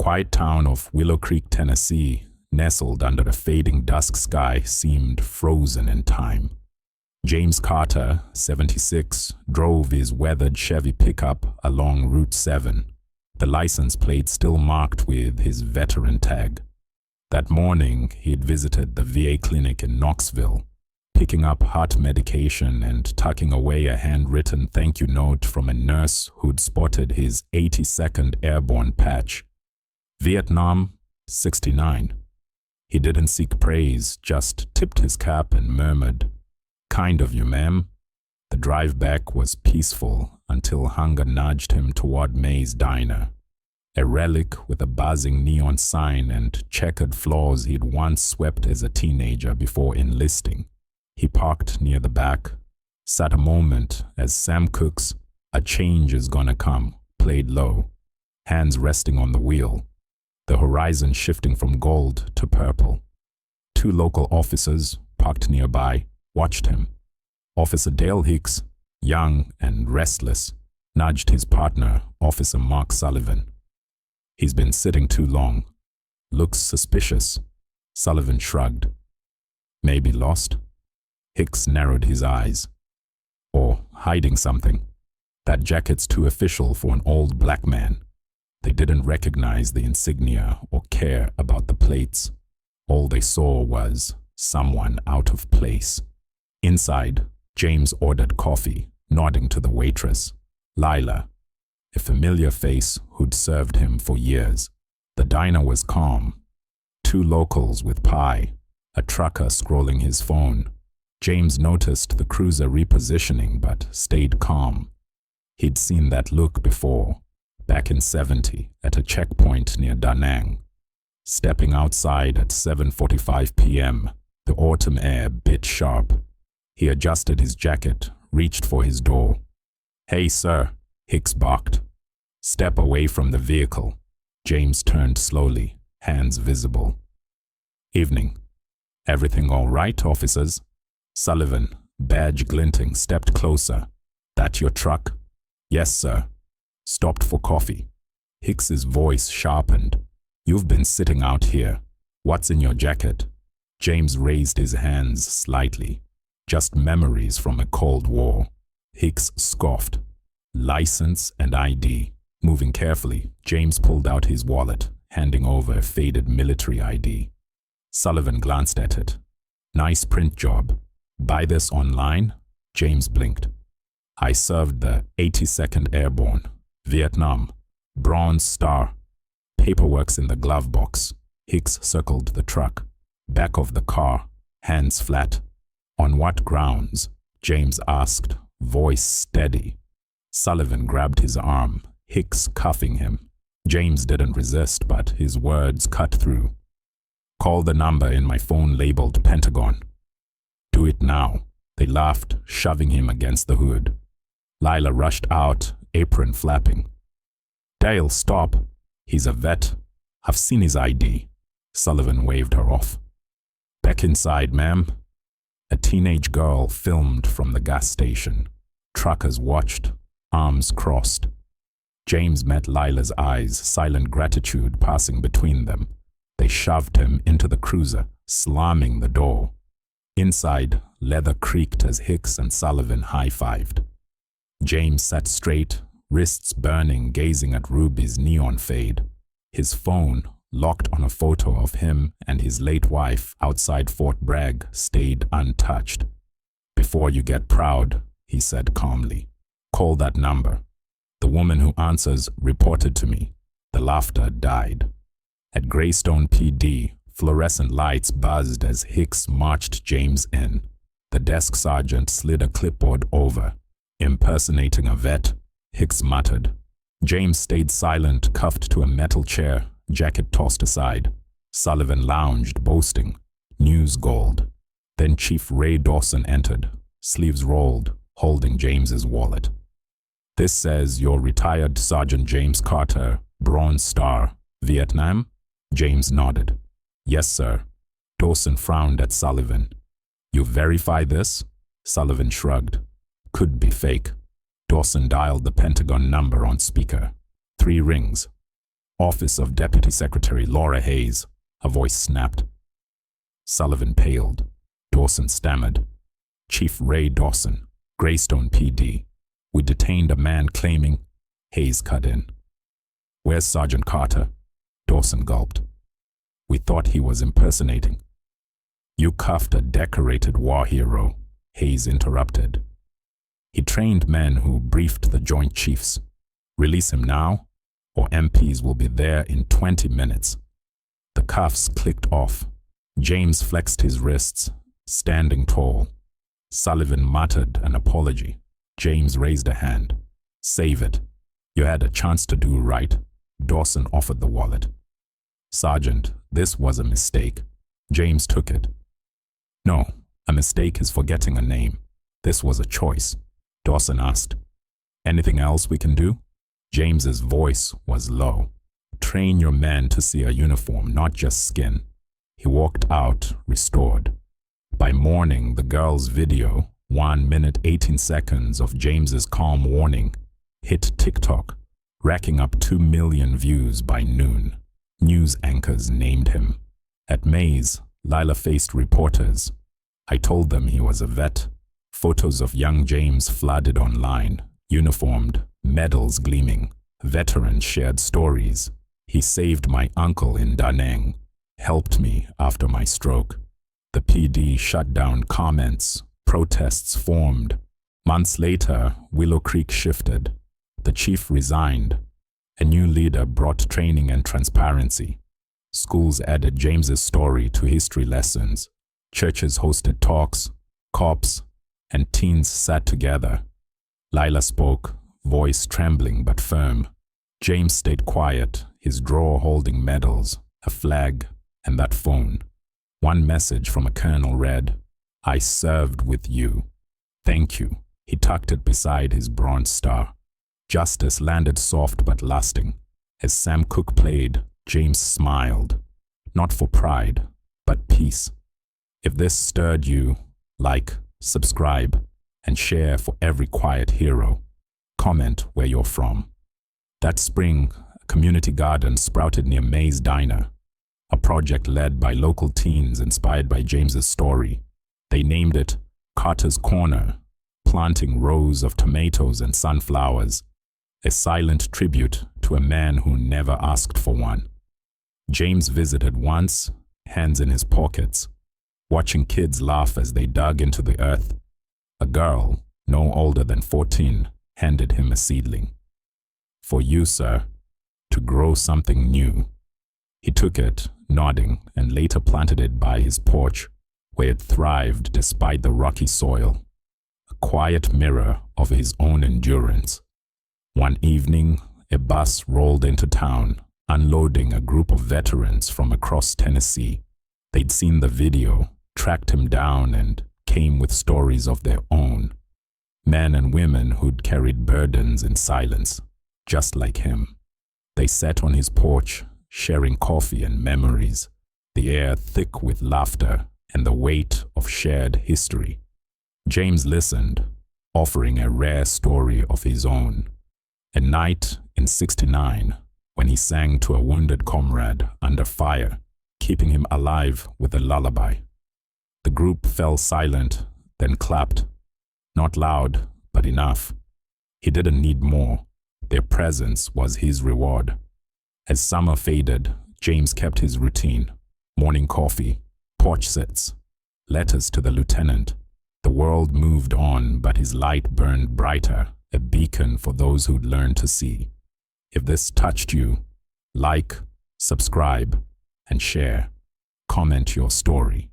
quiet town of Willow Creek, Tennessee, nestled under a fading dusk sky, seemed frozen in time. James Carter, 76, drove his weathered Chevy pickup along Route 7, the license plate still marked with his veteran tag. That morning, he'd visited the VA clinic in Knoxville, picking up heart medication and tucking away a handwritten thank you note from a nurse who'd spotted his 82nd Airborne patch. Vietnam, 69. He didn't seek praise, just tipped his cap and murmured, "Kind of you, ma'am." The drive back was peaceful until hunger nudged him toward May's Diner, a relic with a buzzing neon sign and checkered floors he'd once swept as a teenager before enlisting. He parked near the back, sat a moment as Sam Cooke's "A Change Is Gonna Come" played low, hands resting on the wheel, the horizon shifting from gold to purple. Two local officers, parked nearby, watched him. Officer Dale Hicks, young and restless, nudged his partner, Officer Mark Sullivan. "He's been sitting too long. Looks suspicious." Sullivan shrugged. "Maybe lost?" Hicks narrowed his eyes. "Or hiding something. That jacket's too official for an old black man." They didn't recognize the insignia or care about the plates. All they saw was someone out of place. Inside, James ordered coffee, nodding to the waitress, Lila, a familiar face who'd served him for years. The diner was calm. Two locals with pie, a trucker scrolling his phone. James noticed the cruiser repositioning but stayed calm. He'd seen that look before, back in '70 at a checkpoint near Da Nang. Stepping outside at 7:45 p.m., the autumn air bit sharp. He adjusted his jacket, reached for his door. "Hey, sir," Hicks barked. "Step away from the vehicle." James turned slowly, hands visible. "Evening. Everything all right, officers?" Sullivan, badge glinting, stepped closer. "That your truck?" "Yes, sir." "Stopped for coffee." Hicks's voice sharpened. "You've been sitting out here. What's in your jacket?" James raised his hands slightly. "Just memories from a Cold War." Hicks scoffed. "License and ID." Moving carefully, James pulled out his wallet, handing over a faded military ID. Sullivan glanced at it. "Nice print job. Buy this online?" James blinked. "I served the 82nd Airborne, Vietnam, Bronze Star." Paperwork's in the glove box. Hicks circled the truck. Back of the car, hands flat. "On what grounds?" James asked, voice steady. Sullivan grabbed his arm, Hicks cuffing him. James didn't resist, but his words cut through. "Call the number in my phone labeled Pentagon." "Do it now." They laughed, shoving him against the hood. Lila rushed out, apron flapping. "Dale, stop. He's a vet. I've seen his ID." Sullivan waved her off. "Back inside, ma'am." A teenage girl filmed from the gas station. Truckers watched, arms crossed. James met Lila's eyes, silent gratitude passing between them. They shoved him into the cruiser, slamming the door. Inside, leather creaked as Hicks and Sullivan high-fived. James sat straight, wrists burning, gazing at Ruby's neon fade. His phone, locked on a photo of him and his late wife outside Fort Bragg, stayed untouched. "Before you get proud," he said calmly, "call that number." The woman who answers reported to me. The laughter died. At Greystone PD, fluorescent lights buzzed as Hicks marched James in. The desk sergeant slid a clipboard over. "Impersonating a vet," Hicks muttered. James stayed silent, cuffed to a metal chair, jacket tossed aside. Sullivan lounged, boasting. News gold. Then Chief Ray Dawson entered, sleeves rolled, holding James's wallet. "This says you're retired Sergeant James Carter, Bronze Star, Vietnam?" James nodded. "Yes, sir." Dawson frowned at Sullivan. "You verify this?" Sullivan shrugged. "Could be fake." Dawson dialed the Pentagon number on speaker. 3 rings. Office of Deputy Secretary Laura Hayes, her voice snapped. Sullivan paled. Dawson stammered. Chief Ray Dawson, Greystone PD. We detained a man claiming. Hayes cut in. Where's Sergeant Carter? Dawson gulped. We thought he was impersonating. You cuffed a decorated war hero, Hayes interrupted. He trained men who briefed the Joint Chiefs. Release him now, or MPs will be there in 20 minutes. The cuffs clicked off. James flexed his wrists, standing tall. Sullivan muttered an apology. James raised a hand. Save it. You had a chance to do right. Dawson offered the wallet. Sergeant, this was a mistake. James took it. No, a mistake is forgetting a name. This was a choice. Dawson asked. Anything else we can do? James's voice was low. Train your men to see a uniform, not just skin. He walked out, restored. By morning, the girl's video, 1 minute 18 seconds of James's calm warning, hit TikTok, racking up 2 million views by noon. News anchors named him. At Maze, Lila faced reporters. I told them he was a vet. Photos of young James flooded online, uniformed, medals gleaming. Veterans shared stories. He saved my uncle in Da Nang, helped me after my stroke. The PD shut down comments. Protests formed. Months later, Willow Creek shifted. The chief resigned. A new leader brought training and transparency. Schools added James's story to history lessons. Churches hosted talks. Cops and teens sat together. Lila spoke, voice trembling but firm. James stayed quiet, his drawer holding medals, a flag, and that phone. One message from a colonel read, I served with you. Thank you. He tucked it beside his Bronze Star. Justice landed soft but lasting. As Sam Cooke played, James smiled. Not for pride, but peace. If this stirred you, like, subscribe, and share for every quiet hero. Comment where you're from. That spring, a community garden sprouted near May's Diner, a project led by local teens inspired by James's story. They named it Carter's Corner, planting rows of tomatoes and sunflowers, a silent tribute to a man who never asked for one. James visited once, hands in his pockets, watching kids laugh as they dug into the earth. A girl, no older than 14, handed him a seedling. For you, sir, to grow something new. He took it, nodding, and later planted it by his porch, where it thrived despite the rocky soil, a quiet mirror of his own endurance. One evening, a bus rolled into town, unloading a group of veterans from across Tennessee. They'd seen the video, tracked him down, and came with stories of their own. Men and women who'd carried burdens in silence, just like him. They sat on his porch, sharing coffee and memories, the air thick with laughter and the weight of shared history. James listened, offering a rare story of his own. A night in '69, when he sang to a wounded comrade under fire, keeping him alive with a lullaby. The group fell silent, then clapped. Not loud, but enough. He didn't need more. Their presence was his reward. As summer faded, James kept his routine. Morning coffee, porch sits, letters to the lieutenant. The world moved on, but his light burned brighter, a beacon for those who'd learned to see. If this touched you, like, subscribe, and share. Comment your story.